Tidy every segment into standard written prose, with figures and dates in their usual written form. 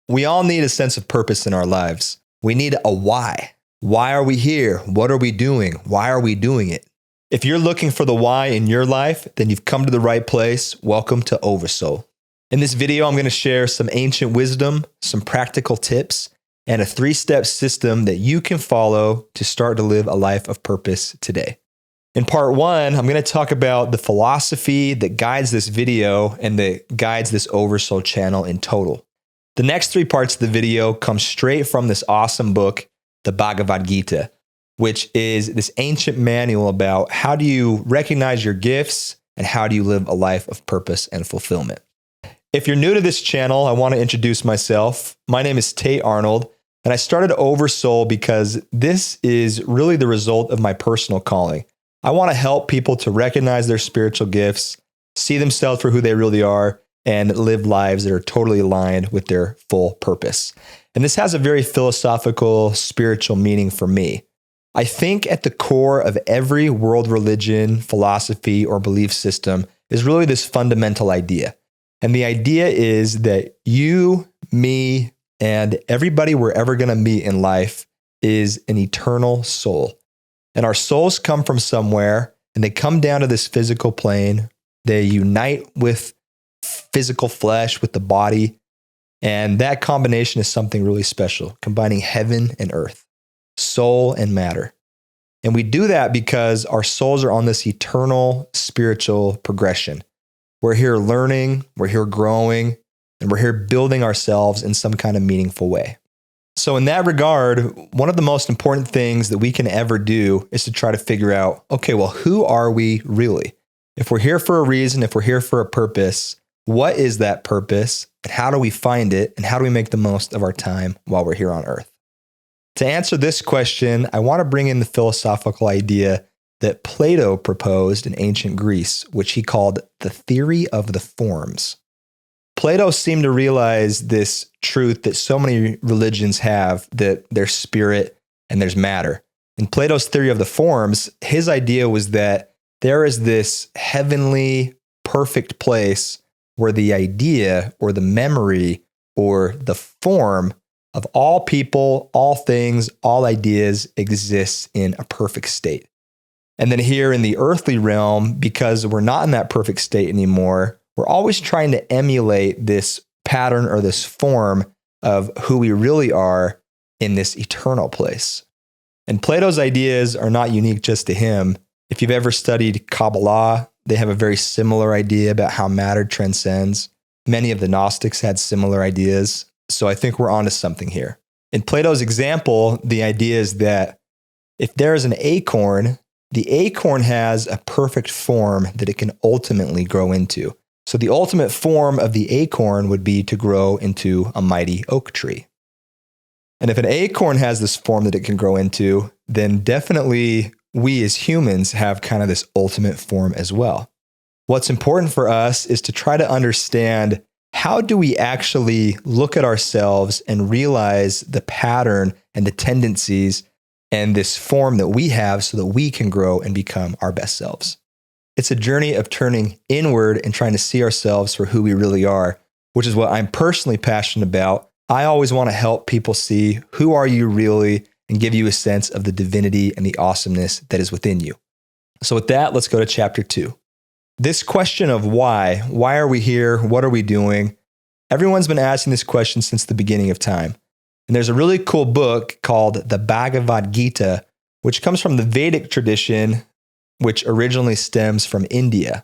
We all need a sense of purpose in our lives. We need a why. Why are we here? What are we doing? Why are we doing it? If you're looking for the why in your life, then you've come to the right place. Welcome to Oversoul. In this video, I'm going to share some ancient wisdom, some practical tips, and a 3-step system that you can follow to start to live a life of purpose today. In part 1, I'm going to talk about the philosophy that guides this video and that guides this Oversoul channel in total. The next 3 parts of the video come straight from this awesome book, the Bhagavad Gita, which is this ancient manual about how do you recognize your gifts and how do you live a life of purpose and fulfillment. If you're new to this channel, I want to introduce myself. My name is Tate Arnold, and I started Oversoul because this is really the result of my personal calling. I want to help people to recognize their spiritual gifts, see themselves for who they really are, and live lives that are totally aligned with their full purpose. And this has a very philosophical, spiritual meaning for me. I think at the core of every world religion, philosophy, or belief system is really this fundamental idea. And the idea is that you, me, and everybody we're ever going to meet in life is an eternal soul. And our souls come from somewhere, and they come down to this physical plane. They unite with physical flesh, with the body. And that combination is something really special, combining heaven and earth, soul and matter. And we do that because our souls are on this eternal spiritual progression. We're here learning, we're here growing, and we're here building ourselves in some kind of meaningful way. So in that regard, one of the most important things that we can ever do is to try to figure out, okay, well, who are we really? If we're here for a reason, if we're here for a purpose, what is that purpose, and how do we find it, and how do we make the most of our time while we're here on earth? To answer this question, I want to bring in the philosophical idea that Plato proposed in ancient Greece, which he called the theory of the forms. Plato seemed to realize this truth that so many religions have, that there's spirit and there's matter. In Plato's theory of the forms, his idea was that there is this heavenly, perfect place where the idea or the memory or the form of all people, all things, all ideas exists in a perfect state. And then here in the earthly realm, because we're not in that perfect state anymore, we're always trying to emulate this pattern or this form of who we really are in this eternal place. And Plato's ideas are not unique just to him. If you've ever studied Kabbalah, they have a very similar idea about how matter transcends. Many of the Gnostics had similar ideas. So I think we're onto something here. In Plato's example, the idea is that if there is an acorn, the acorn has a perfect form that it can ultimately grow into. So the ultimate form of the acorn would be to grow into a mighty oak tree. And if an acorn has this form that it can grow into, then definitely we as humans have kind of this ultimate form as well. What's important for us is to try to understand, how do we actually look at ourselves and realize the pattern and the tendencies and this form that we have so that we can grow and become our best selves. It's a journey of turning inward and trying to see ourselves for who we really are, which is what I'm personally passionate about. I always want to help people see who are you really and give you a sense of the divinity and the awesomeness that is within you. So with that, let's go to chapter 2. This question of why are we here? What are we doing? Everyone's been asking this question since the beginning of time. And there's a really cool book called the Bhagavad Gita, which comes from the Vedic tradition, which originally stems from India.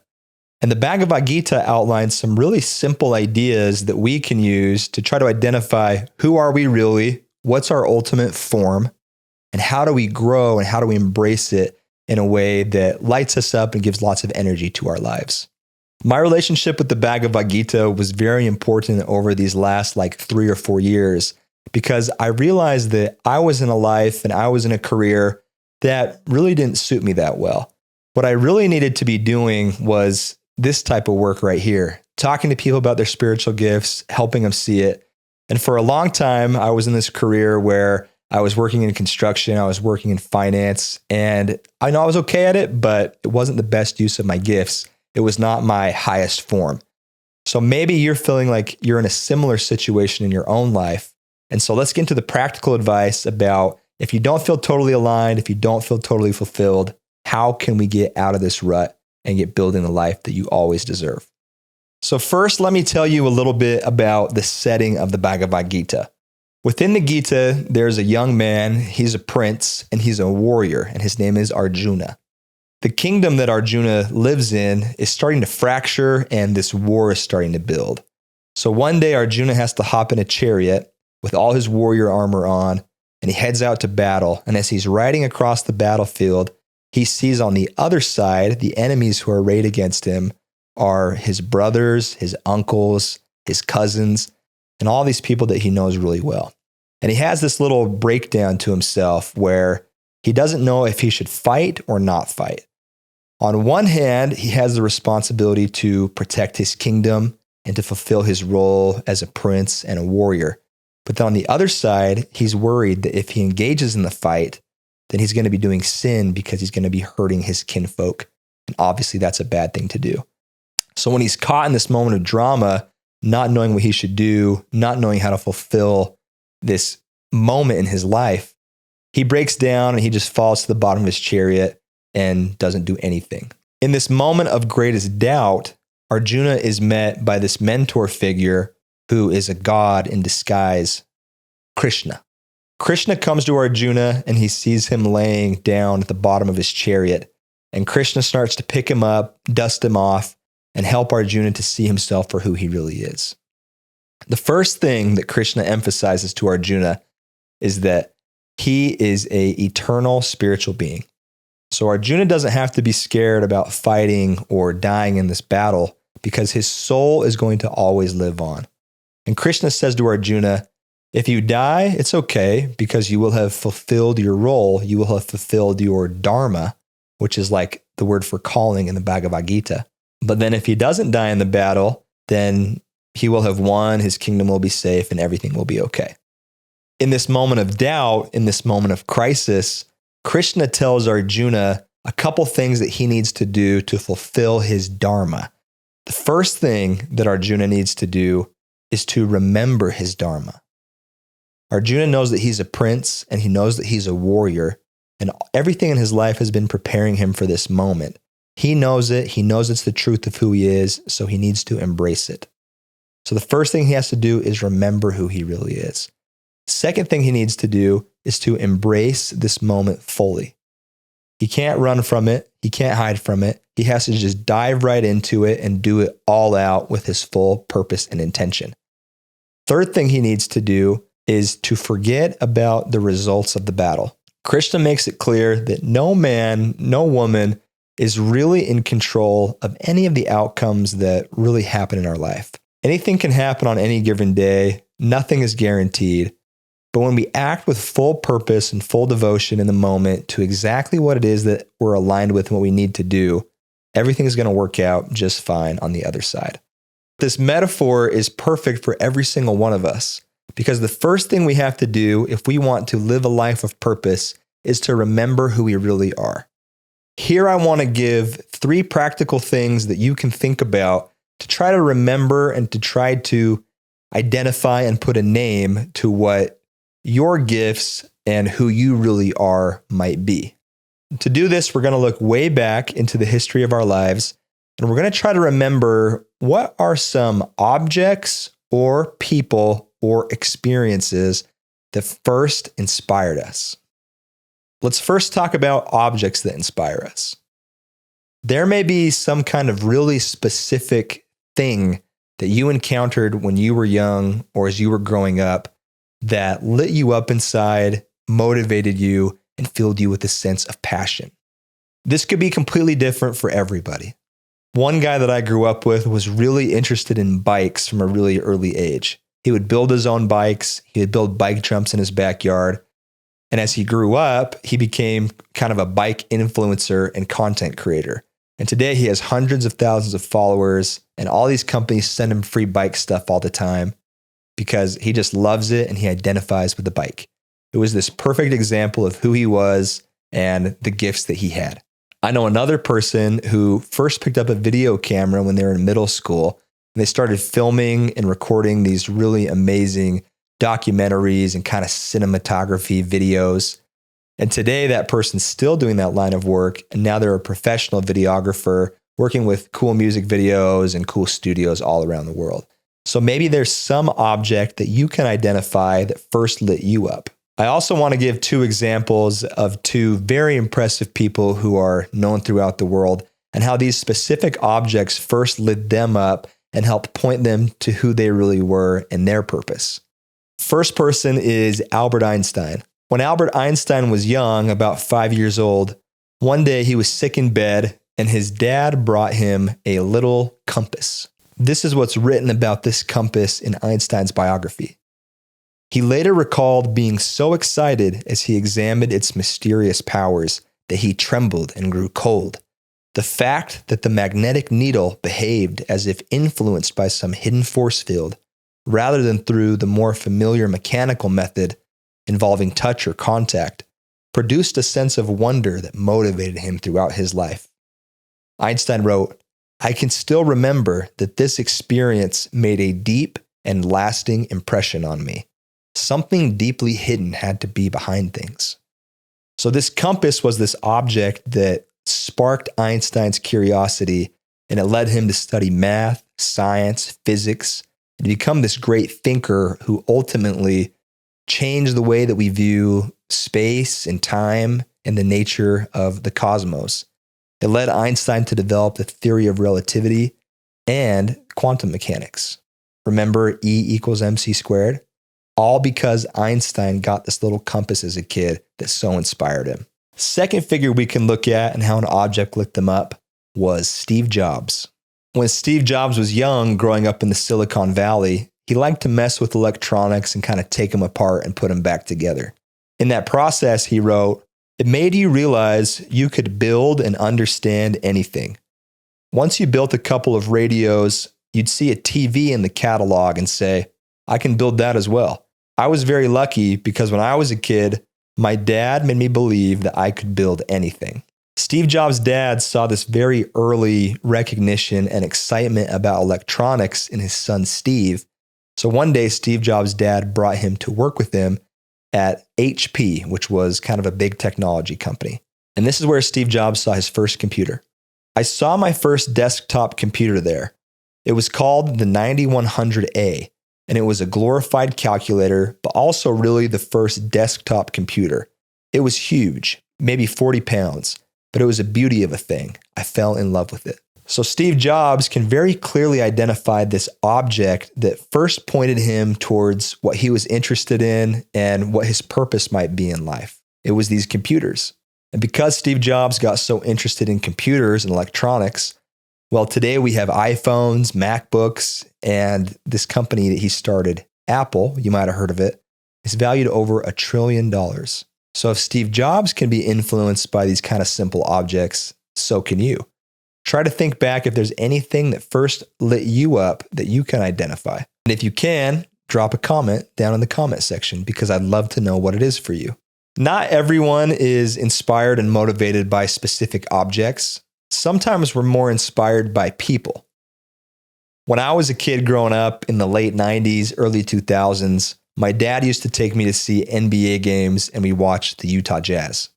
And the Bhagavad Gita outlines some really simple ideas that we can use to try to identify who are we really, what's our ultimate form, and how do we grow and how do we embrace it in a way that lights us up and gives lots of energy to our lives. My relationship with the Bhagavad Gita was very important over these last 3 or 4 years, because I realized that I was in a life and I was in a career that really didn't suit me that well. What I really needed to be doing was this type of work right here, talking to people about their spiritual gifts, helping them see it. And for a long time, I was in this career where I was working in construction, I was working in finance, and I know I was okay at it, but it wasn't the best use of my gifts. It was not my highest form. So maybe you're feeling like you're in a similar situation in your own life. And so let's get into the practical advice about if you don't feel totally aligned, if you don't feel totally fulfilled, how can we get out of this rut and get building the life that you always deserve? So first, let me tell you a little bit about the setting of the Bhagavad Gita. Within the Gita, there's a young man, he's a prince, and he's a warrior, and his name is Arjuna. The kingdom that Arjuna lives in is starting to fracture, and this war is starting to build. So one day, Arjuna has to hop in a chariot with all his warrior armor on, and he heads out to battle. And as he's riding across the battlefield, he sees on the other side, the enemies who are arrayed against him are his brothers, his uncles, his cousins, and all these people that he knows really well. And he has this little breakdown to himself where he doesn't know if he should fight or not fight. On one hand, he has the responsibility to protect his kingdom and to fulfill his role as a prince and a warrior. But then on the other side, he's worried that if he engages in the fight, then he's going to be doing sin because he's going to be hurting his kinfolk. And obviously that's a bad thing to do. So when he's caught in this moment of drama, not knowing what he should do, not knowing how to fulfill this moment in his life, he breaks down and he just falls to the bottom of his chariot and doesn't do anything. In this moment of greatest doubt, Arjuna is met by this mentor figure who is a god in disguise, Krishna. Krishna comes to Arjuna and he sees him laying down at the bottom of his chariot. And Krishna starts to pick him up, dust him off, and help Arjuna to see himself for who he really is. The first thing that Krishna emphasizes to Arjuna is that he is an eternal spiritual being. So Arjuna doesn't have to be scared about fighting or dying in this battle because his soul is going to always live on. And Krishna says to Arjuna, if you die, it's okay because you will have fulfilled your role. You will have fulfilled your dharma, which is like the word for calling in the Bhagavad Gita. But then if he doesn't die in the battle, then he will have won, his kingdom will be safe, and everything will be okay. In this moment of doubt, in this moment of crisis, Krishna tells Arjuna a couple things that he needs to do to fulfill his dharma. The first thing that Arjuna needs to do is to remember his dharma. Arjuna knows that he's a prince and he knows that he's a warrior, and everything in his life has been preparing him for this moment. He knows it. He knows it's the truth of who he is, so he needs to embrace it. So the first thing he has to do is remember who he really is. Second thing he needs to do is to embrace this moment fully. He can't run from it. He can't hide from it. He has to just dive right into it and do it all out with his full purpose and intention. Third thing he needs to do is to forget about the results of the battle. Krishna makes it clear that no man, no woman is really in control of any of the outcomes that really happen in our life. Anything can happen on any given day. Nothing is guaranteed. But when we act with full purpose and full devotion in the moment to exactly what it is that we're aligned with and what we need to do, everything is going to work out just fine on the other side. This metaphor is perfect for every single one of us because the first thing we have to do if we want to live a life of purpose is to remember who we really are. Here I want to give 3 practical things that you can think about to try to remember and to try to identify and put a name to what your gifts and who you really are might be. To do this, we're going to look way back into the history of our lives, and we're going to try to remember what are some objects or people or experiences that first inspired us. Let's first talk about objects that inspire us. There may be some kind of really specific thing that you encountered when you were young or as you were growing up that lit you up inside, motivated you, and filled you with a sense of passion. This could be completely different for everybody. One guy that I grew up with was really interested in bikes from a really early age. He would build his own bikes. He would build bike jumps in his backyard. And as he grew up, he became kind of a bike influencer and content creator. And today he has hundreds of thousands of followers, and all these companies send him free bike stuff all the time because he just loves it and he identifies with the bike. It was this perfect example of who he was and the gifts that he had. I know another person who first picked up a video camera when they were in middle school, And they started filming and recording these really amazing documentaries and kind of cinematography videos. And today that person's still doing that line of work. And now they're a professional videographer working with cool music videos and cool studios all around the world. So maybe there's some object that you can identify that first lit you up. I also want to give 2 examples of 2 very impressive people who are known throughout the world and how these specific objects first lit them up and helped point them to who they really were and their purpose. First person is Albert Einstein. When Albert Einstein was young, about 5 years old, one day he was sick in bed and his dad brought him a little compass. This is what's written about this compass in Einstein's biography. He later recalled being so excited as he examined its mysterious powers that he trembled and grew cold. The fact that the magnetic needle behaved as if influenced by some hidden force field, rather than through the more familiar mechanical method involving touch or contact, produced a sense of wonder that motivated him throughout his life. Einstein wrote, "I can still remember that this experience made a deep and lasting impression on me. Something deeply hidden had to be behind things." So this compass was this object that sparked Einstein's curiosity, and it led him to study math, science, physics, and to become this great thinker who ultimately changed the way that we view space and time and the nature of the cosmos. It led Einstein to develop the theory of relativity and quantum mechanics. Remember E = mc squared? All because Einstein got this little compass as a kid that so inspired him. Second figure we can look at and how an object lit them up was Steve Jobs. When Steve Jobs was young, growing up in the Silicon Valley, he liked to mess with electronics and kind of take them apart and put them back together. In that process, he wrote, "It made you realize you could build and understand anything. Once you built a couple of radios, you'd see a TV in the catalog and say, I can build that as well. I was very lucky because when I was a kid, my dad made me believe that I could build anything." Steve Jobs' dad saw this very early recognition and excitement about electronics in his son Steve. So one day, Steve Jobs' dad brought him to work with him at HP, which was kind of a big technology company. And this is where Steve Jobs saw his first computer. "I saw my first desktop computer there. It was called the 9100A, and it was a glorified calculator, but also really the first desktop computer. It was huge, maybe 40 pounds, but it was a beauty of a thing. I fell in love with it." So Steve Jobs can very clearly identify this object that first pointed him towards what he was interested in and what his purpose might be in life. It was these computers. And because Steve Jobs got so interested in computers and electronics, well, today we have iPhones, MacBooks, and this company that he started, Apple, you might have heard of it, is valued over $1 trillion. So if Steve Jobs can be influenced by these kind of simple objects, so can you. Try to think back if there's anything that first lit you up that you can identify. And if you can, drop a comment down in the comment section because I'd love to know what it is for you. Not everyone is inspired and motivated by specific objects. Sometimes we're more inspired by people. When I was a kid growing up in the late 90s, early 2000s, my dad used to take me to see NBA games and we watched the Utah Jazz.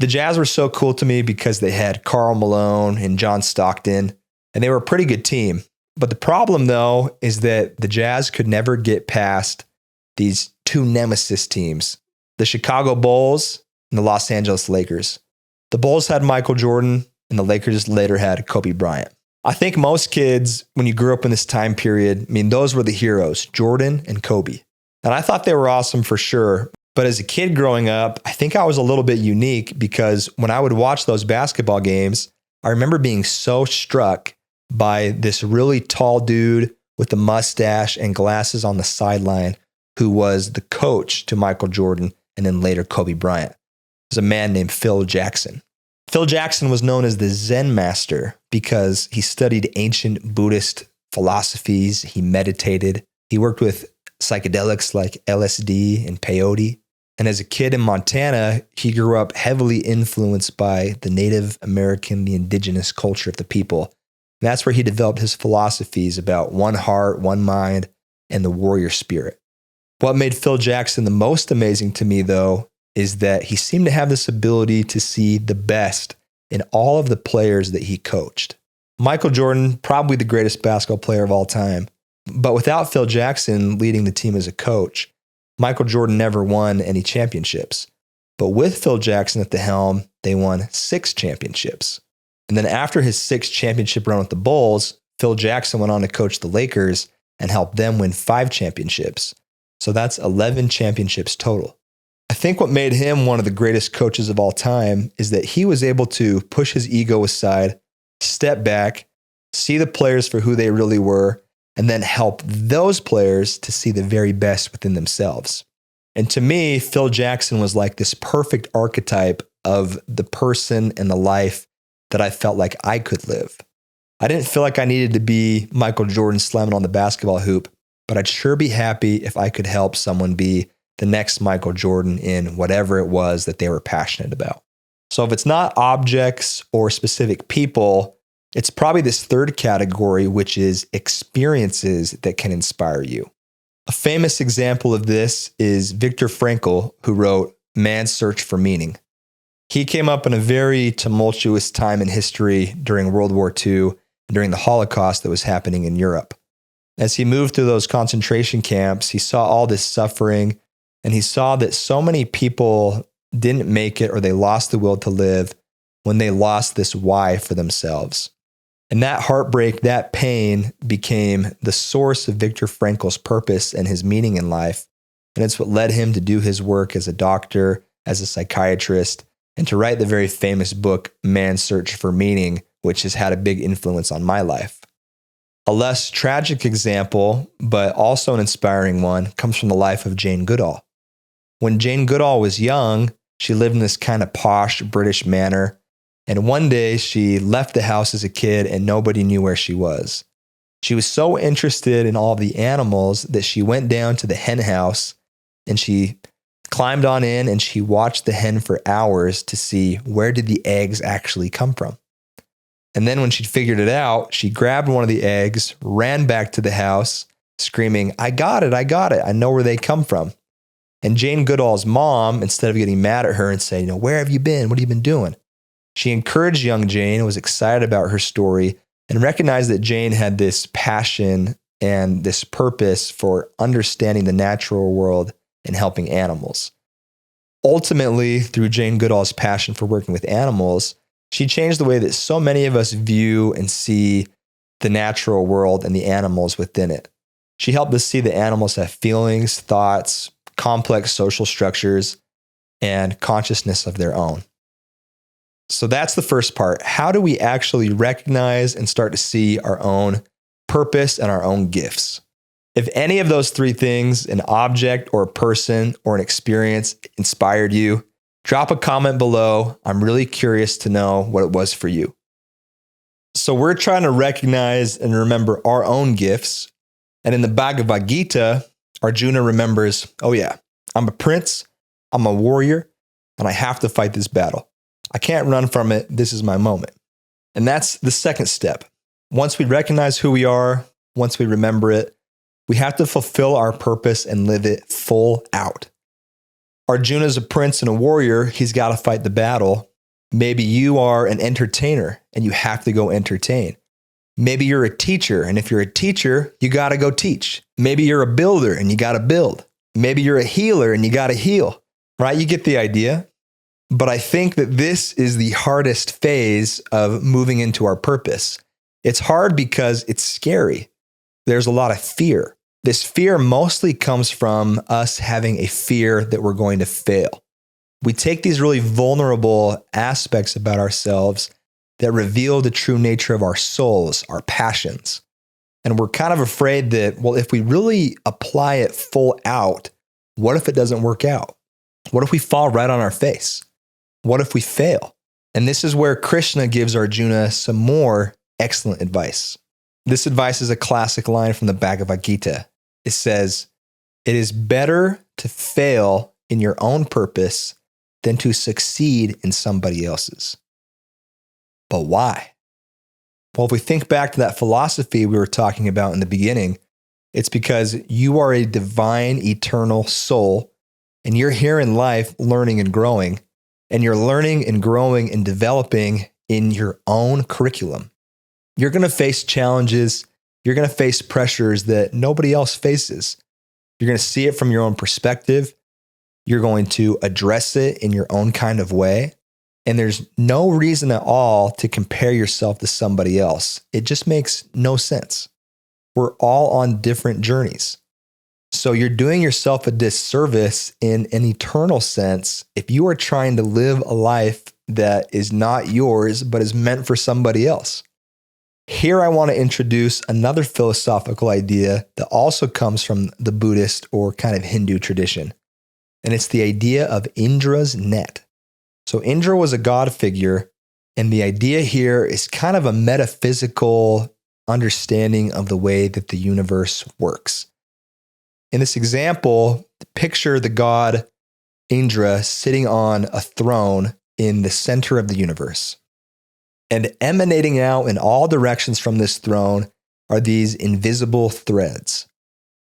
The Jazz were so cool to me because they had Karl Malone and John Stockton, and they were a pretty good team. But the problem, though, is that the Jazz could never get past these 2 nemesis teams, the Chicago Bulls and the Los Angeles Lakers. The Bulls had Michael Jordan, and the Lakers later had Kobe Bryant. I think most kids, when you grew up in this time period, I mean, those were the heroes, Jordan and Kobe. And I thought they were awesome for sure. But as a kid growing up, I think I was a little bit unique because when I would watch those basketball games, I remember being so struck by this really tall dude with a mustache and glasses on the sideline who was the coach to Michael Jordan and then later Kobe Bryant. It was a man named Phil Jackson. Phil Jackson was known as the Zen master because he studied ancient Buddhist philosophies. He meditated. He worked with psychedelics like LSD and peyote. And as a kid in Montana, he grew up heavily influenced by the Native American, the indigenous culture of the people. And that's where he developed his philosophies about one heart, one mind, and the warrior spirit. What made Phil Jackson the most amazing to me, though, is that he seemed to have this ability to see the best in all of the players that he coached. Michael Jordan, probably the greatest basketball player of all time. But without Phil Jackson leading the team as a coach, Michael Jordan never won any championships. But with Phil Jackson at the helm, they won 6 championships. And then after his 6th championship run with the Bulls, Phil Jackson went on to coach the Lakers and helped them win 5 championships. So that's 11 championships total. I think what made him one of the greatest coaches of all time is that he was able to push his ego aside, step back, see the players for who they really were, and then help those players to see the very best within themselves. And to me, Phil Jackson was like this perfect archetype of the person and the life that I felt like I could live. I didn't feel like I needed to be Michael Jordan slamming on the basketball hoop, but I'd sure be happy if I could help someone be the next Michael Jordan in whatever it was that they were passionate about. So if it's not objects or specific people, it's probably this third category, which is experiences that can inspire you. A famous example of this is Viktor Frankl, who wrote Man's Search for Meaning. He came up in a very tumultuous time in history during World War II and during the Holocaust that was happening in Europe. As he moved through those concentration camps, he saw all this suffering, and he saw that so many people didn't make it or they lost the will to live when they lost this why for themselves. And that heartbreak, that pain became the source of Viktor Frankl's purpose and his meaning in life. And it's what led him to do his work as a doctor, as a psychiatrist, and to write the very famous book, Man's Search for Meaning, which has had a big influence on my life. A less tragic example, but also an inspiring one, comes from the life of Jane Goodall. When Jane Goodall was young, she lived in this kind of posh British manor. And one day she left the house as a kid and nobody knew where she was. She was so interested in all the animals that she went down to the hen house and she climbed on in and she watched the hen for hours to see where did the eggs actually come from. And then when she'd figured it out, she grabbed one of the eggs, ran back to the house, screaming, I got it, I know where they come from. And Jane Goodall's mom, instead of getting mad at her and saying, where have you been? What have you been doing? She encouraged young Jane, was excited about her story, and recognized that Jane had this passion and this purpose for understanding the natural world and helping animals. Ultimately, through Jane Goodall's passion for working with animals, she changed the way that so many of us view and see the natural world and the animals within it. She helped us see that animals have feelings, thoughts, complex social structures, and consciousness of their own. So that's the first part. How do we actually recognize and start to see our own purpose and our own gifts? If any of those 3 things, an object or a person or an experience, inspired you, drop a comment below. I'm really curious to know what it was for you. So we're trying to recognize and remember our own gifts. And in the Bhagavad Gita, Arjuna remembers, oh yeah, I'm a prince, I'm a warrior, and I have to fight this battle. I can't run from it. This is my moment. And that's the second step. Once we recognize who we are, once we remember it, we have to fulfill our purpose and live it full out. Arjuna's a prince and a warrior. He's got to fight the battle. Maybe you are an entertainer and you have to go entertain. Maybe you're a teacher, and if you're a teacher, you got to go teach. Maybe you're a builder and you got to build. Maybe you're a healer and you got to heal, right? You get the idea. But I think that this is the hardest phase of moving into our purpose. It's hard because it's scary. There's a lot of fear. This fear mostly comes from us having a fear that we're going to fail. We take these really vulnerable aspects about ourselves that reveal the true nature of our souls, our passions. And we're kind of afraid that, well, if we really apply it full out, what if it doesn't work out? What if we fall right on our face? What if we fail? And this is where Krishna gives Arjuna some more excellent advice. This advice is a classic line from the Bhagavad Gita. It says, it is better to fail in your own purpose than to succeed in somebody else's. But why? Well, if we think back to that philosophy we were talking about in the beginning, it's because you are a divine, eternal soul, and you're here in life learning and growing, and you're learning and growing and developing in your own curriculum. You're going to face challenges. You're going to face pressures that nobody else faces. You're going to see it from your own perspective. You're going to address it in your own kind of way. And there's no reason at all to compare yourself to somebody else. It just makes no sense. We're all on different journeys. So you're doing yourself a disservice in an eternal sense if you are trying to live a life that is not yours, but is meant for somebody else. Here I want to introduce another philosophical idea that also comes from the Buddhist or kind of Hindu tradition. And it's the idea of Indra's net. So Indra was a god figure, and the idea here is kind of a metaphysical understanding of the way that the universe works. In this example, picture the god Indra sitting on a throne in the center of the universe. And emanating out in all directions from this throne are these invisible threads.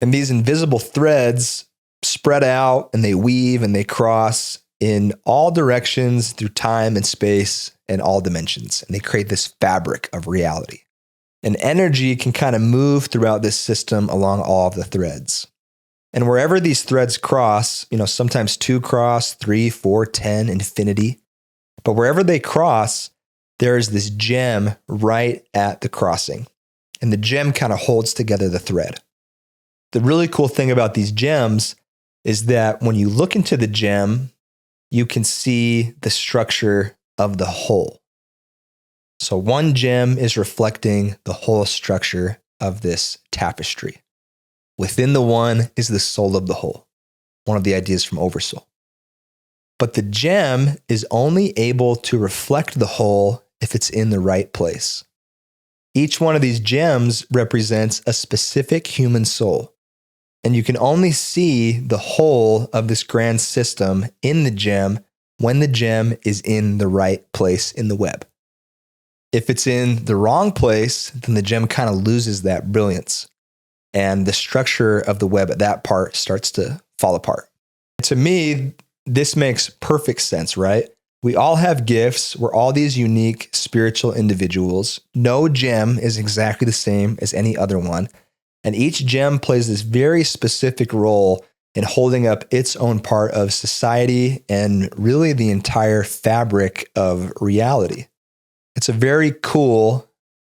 And these invisible threads spread out and they weave and they cross in all directions through time and space and all dimensions. And they create this fabric of reality. And energy can kind of move throughout this system along all of the threads. And wherever these threads cross, sometimes 2 cross, 3, 4, 10, infinity. But wherever they cross, there is this gem right at the crossing. And the gem kind of holds together the thread. The really cool thing about these gems is that when you look into the gem, you can see the structure of the whole. So one gem is reflecting the whole structure of this tapestry. Within the one is the soul of the whole, one of the ideas from Oversoul. But the gem is only able to reflect the whole if it's in the right place. Each one of these gems represents a specific human soul. And you can only see the whole of this grand system in the gem when the gem is in the right place in the web. If it's in the wrong place, then the gem kind of loses that brilliance. And the structure of the web at that part starts to fall apart. To me, this makes perfect sense, right? We all have gifts. We're all these unique spiritual individuals. No gem is exactly the same as any other one. And each gem plays this very specific role in holding up its own part of society and really the entire fabric of reality. It's a very cool,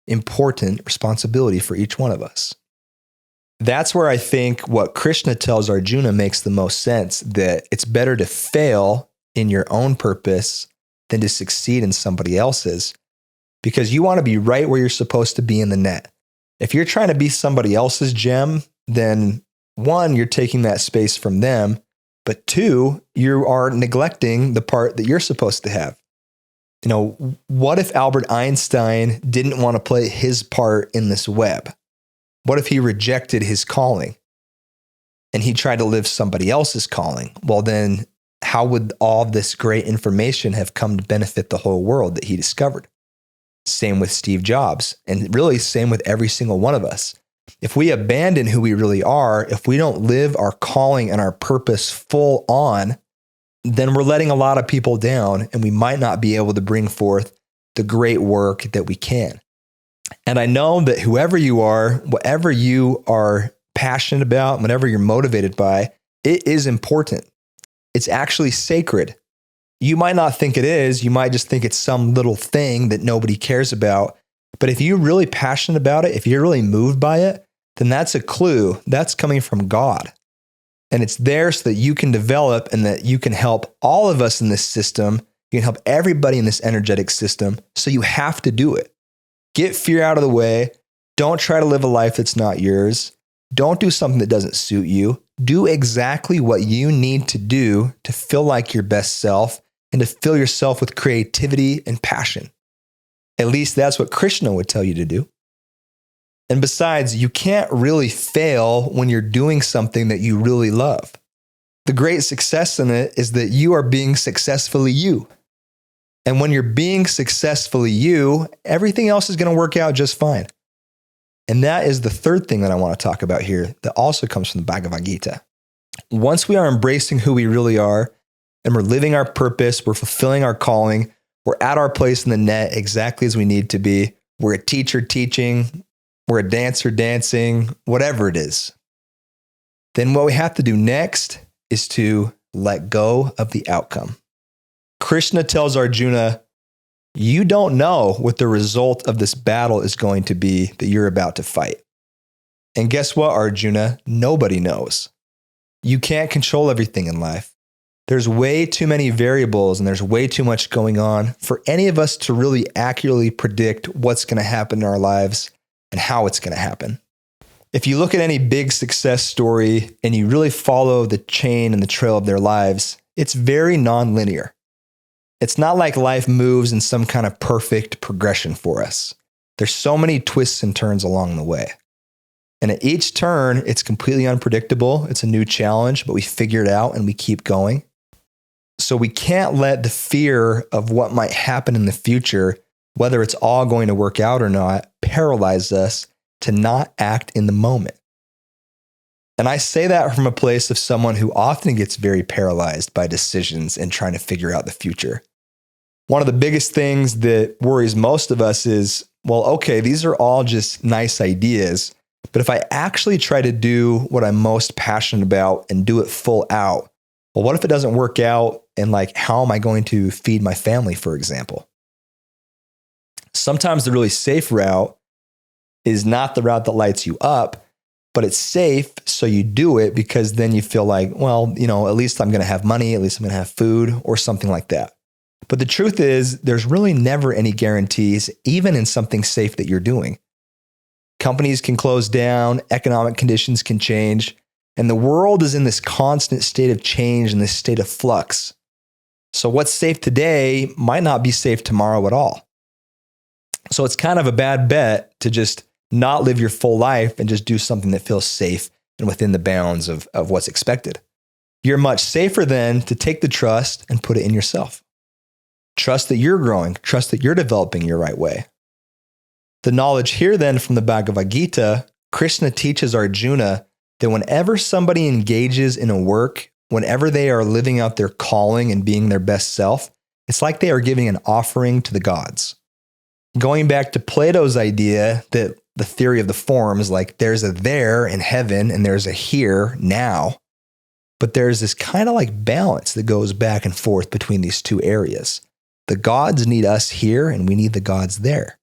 important responsibility for each one of us. That's where I think what Krishna tells Arjuna makes the most sense, that it's better to fail in your own purpose than to succeed in somebody else's, because you want to be right where you're supposed to be in the net. If you're trying to be somebody else's gem, then 1, you're taking that space from them, but 2, you are neglecting the part that you're supposed to have. What if Albert Einstein didn't want to play his part in this web? What if he rejected his calling and he tried to live somebody else's calling? Well, then how would all this great information have come to benefit the whole world that he discovered? Same with Steve Jobs, and really same with every single one of us. If we abandon who we really are, if we don't live our calling and our purpose full on, then we're letting a lot of people down, and we might not be able to bring forth the great work that we can. And I know that whoever you are, whatever you are passionate about, whatever you're motivated by, it is important. It's actually sacred. You might not think it is. You might just think it's some little thing that nobody cares about. But if you're really passionate about it, if you're really moved by it, then that's a clue. That's coming from God. And it's there so that you can develop and that you can help all of us in this system. You can help everybody in this energetic system. So you have to do it. Get fear out of the way. Don't try to live a life that's not yours. Don't do something that doesn't suit you. Do exactly what you need to do to feel like your best self and to fill yourself with creativity and passion. At least that's what Krishna would tell you to do. And besides, you can't really fail when you're doing something that you really love. The great success in it is that you are being successfully you. And when you're being successfully you, everything else is going to work out just fine. And that is the third thing that I want to talk about here that also comes from the Bhagavad Gita. Once we are embracing who we really are and we're living our purpose, we're fulfilling our calling, we're at our place in the net exactly as we need to be, we're a teacher teaching, we're a dancer dancing, whatever it is, then what we have to do next is to let go of the outcome. Krishna tells Arjuna, you don't know what the result of this battle is going to be that you're about to fight. And guess what, Arjuna? Nobody knows. You can't control everything in life. There's way too many variables and there's way too much going on for any of us to really accurately predict what's going to happen in our lives and how it's going to happen. If you look at any big success story and you really follow the chain and the trail of their lives, it's very nonlinear. It's not like life moves in some kind of perfect progression for us. There's so many twists and turns along the way. And at each turn, it's completely unpredictable. It's a new challenge, but we figure it out and we keep going. So we can't let the fear of what might happen in the future, whether it's all going to work out or not, paralyze us to not act in the moment. And I say that from a place of someone who often gets very paralyzed by decisions and trying to figure out the future. One of the biggest things that worries most of us is, well, okay, these are all just nice ideas, but if I actually try to do what I'm most passionate about and do it full out, well, what if it doesn't work out? And like, how am I going to feed my family, for example? Sometimes the really safe route is not the route that lights you up, but it's safe. So you do it because then you feel like, well, at least I'm going to have money, at least I'm going to have food or something like that. But the truth is, there's really never any guarantees, even in something safe that you're doing. Companies can close down, economic conditions can change, and the world is in this constant state of change and this state of flux. So what's safe today might not be safe tomorrow at all. So it's kind of a bad bet to just not live your full life and just do something that feels safe and within the bounds of what's expected. You're much safer then to take the trust and put it in yourself. Trust that you're growing, trust that you're developing your right way. The knowledge here then from the Bhagavad Gita, Krishna teaches Arjuna that whenever somebody engages in a work, whenever they are living out their calling and being their best self, it's like they are giving an offering to the gods. Going back to Plato's idea that the theory of the forms, like there's a there in heaven and there's a here now, but there's this kind of like balance that goes back and forth between these two areas. The gods need us here and we need the gods there.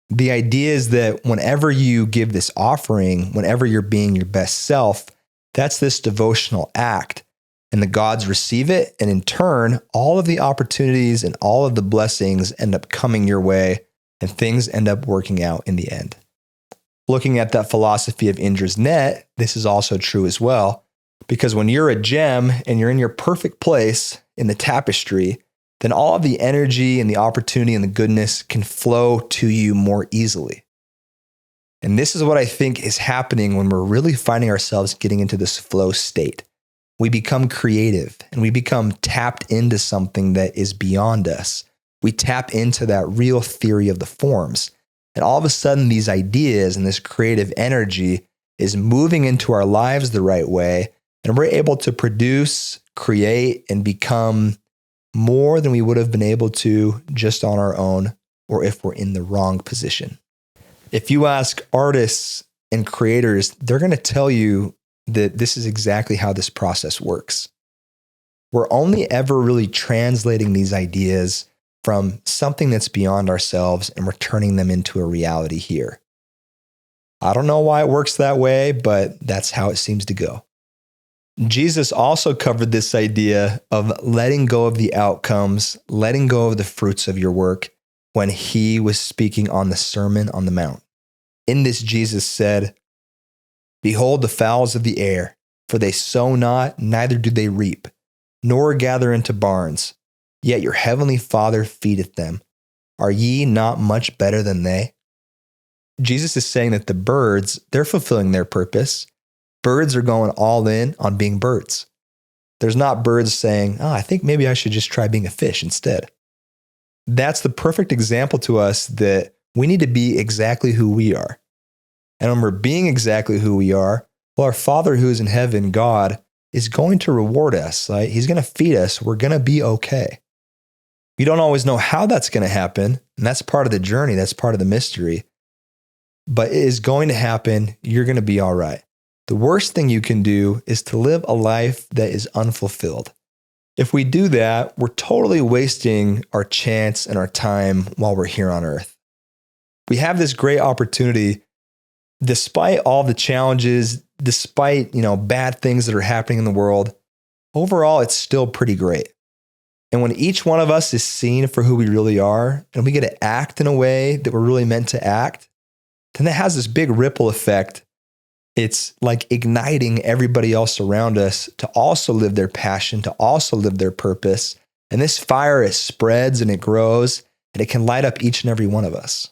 The idea is that whenever you give this offering, whenever you're being your best self, that's this devotional act. And the gods receive it. And in turn, all of the opportunities and all of the blessings end up coming your way and things end up working out in the end. Looking at that philosophy of Indra's net, this is also true as well. Because when you're a gem and you're in your perfect place in the tapestry, then all of the energy and the opportunity and the goodness can flow to you more easily. And this is what I think is happening when we're really finding ourselves getting into this flow state. We become creative and we become tapped into something that is beyond us. We tap into that real theory of the forms. And all of a sudden, these ideas and this creative energy is moving into our lives the right way. And we're able to produce, create, and become more than we would have been able to just on our own or if we're in the wrong position. If you ask artists and creators, they're going to tell you that this is exactly how this process works. We're only ever really translating these ideas from something that's beyond ourselves and we're turning them into a reality here. I don't know why it works that way, but that's how it seems to go. Jesus also covered this idea of letting go of the outcomes, letting go of the fruits of your work when he was speaking on the Sermon on the Mount. In this, Jesus said, "Behold the fowls of the air, for they sow not, neither do they reap, nor gather into barns, yet your heavenly Father feedeth them. Are ye not much better than they?" Jesus is saying that the birds, they're fulfilling their purpose. Birds are going all in on being birds. There's not birds saying, I think maybe I should just try being a fish instead. that's the perfect example to us that we need to be exactly who we are. And when we're being exactly who we are, well, our Father who is in heaven, God, is going to reward us, right? He's going to feed us. We're going to be okay. We don't always know how that's going to happen, and that's part of the journey. That's part of the mystery. But it is going to happen. You're going to be all right. The worst thing you can do is to live a life that is unfulfilled. If we do that, we're totally wasting our chance and our time while we're here on earth. We have this great opportunity, despite all the challenges, despite, bad things that are happening in the world. Overall, it's still pretty great. And when each one of us is seen for who we really are, and we get to act in a way that we're really meant to act, then that has this big ripple effect. It's like igniting everybody else around us to also live their passion, to also live their purpose. And this fire, it spreads and it grows, and it can light up each and every one of us.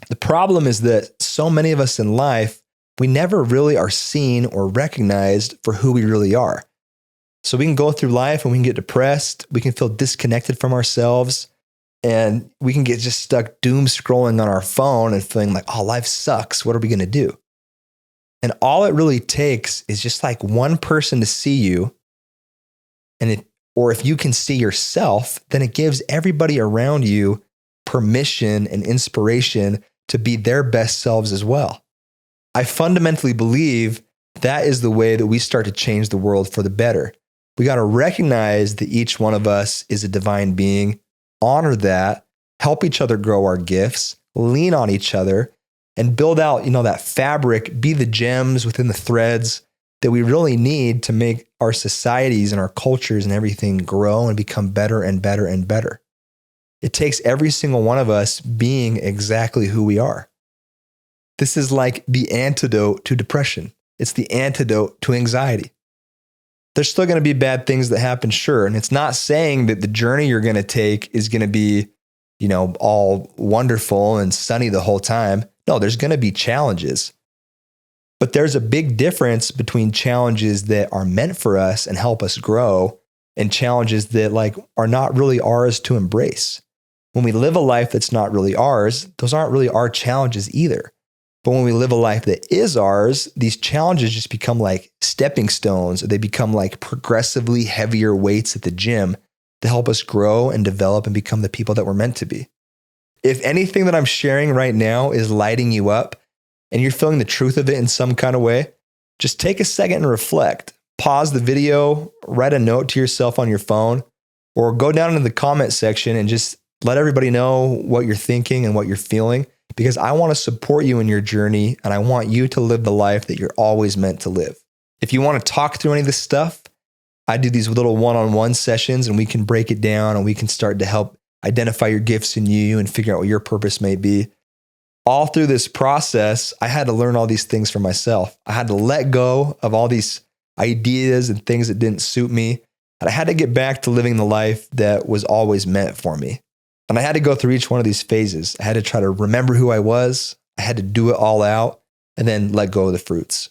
The problem is that so many of us in life, we never really are seen or recognized for who we really are. So we can go through life and we can get depressed. We can feel disconnected from ourselves, and we can get just stuck doom scrolling on our phone and feeling like, oh, life sucks. What are we going to do? And all it really takes is just like one person to see you. Or if you can see yourself, then it gives everybody around you permission and inspiration to be their best selves as well. I fundamentally believe that is the way that we start to change the world for the better. We got to recognize that each one of us is a divine being, honor that, help each other grow our gifts, lean on each other, and build out, that fabric, be the gems within the threads that we really need to make our societies and our cultures and everything grow and become better and better and better. It takes every single one of us being exactly who we are. This is like the antidote to depression. It's the antidote to anxiety. There's still going to be bad things that happen, sure. And it's not saying that the journey you're going to take is going to be, all wonderful and sunny the whole time. No, there's going to be challenges. But there's a big difference between challenges that are meant for us and help us grow and challenges that are not really ours to embrace. When we live a life that's not really ours, those aren't really our challenges either. But when we live a life that is ours, these challenges just become like stepping stones, or they become like progressively heavier weights at the gym to help us grow and develop and become the people that we're meant to be. If anything that I'm sharing right now is lighting you up and you're feeling the truth of it in some kind of way, just take a second and reflect. Pause the video, write a note to yourself on your phone, or go down into the comment section and just let everybody know what you're thinking and what you're feeling, because I want to support you in your journey and I want you to live the life that you're always meant to live. If you want to talk through any of this stuff, I do these little one-on-one sessions and we can break it down and we can start to help identify your gifts in you and figure out what your purpose may be. All through this process, I had to learn all these things for myself. I had to let go of all these ideas and things that didn't suit me. And I had to get back to living the life that was always meant for me. And I had to go through each one of these phases. I had to try to remember who I was. I had to do it all out and then let go of the fruits.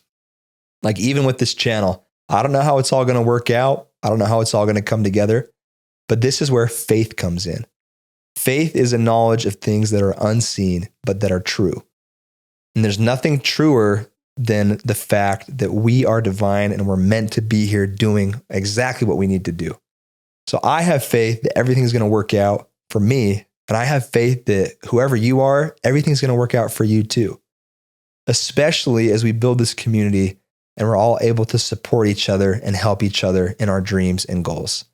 Like even with this channel, I don't know how it's all going to work out. I don't know how it's all going to come together, but this is where faith comes in. Faith is a knowledge of things that are unseen, but that are true. And there's nothing truer than the fact that we are divine and we're meant to be here doing exactly what we need to do. So I have faith that everything's going to work out for me, and I have faith that whoever you are, everything's going to work out for you too. Especially as we build this community and we're all able to support each other and help each other in our dreams and goals.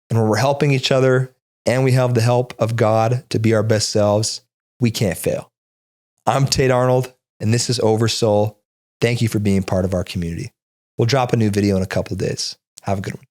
And when we're helping each other and we have the help of God to be our best selves, we can't fail. I'm Tate Arnold, and this is Oversoul. Thank you for being part of our community. We'll drop a new video in a couple of days. Have a good one.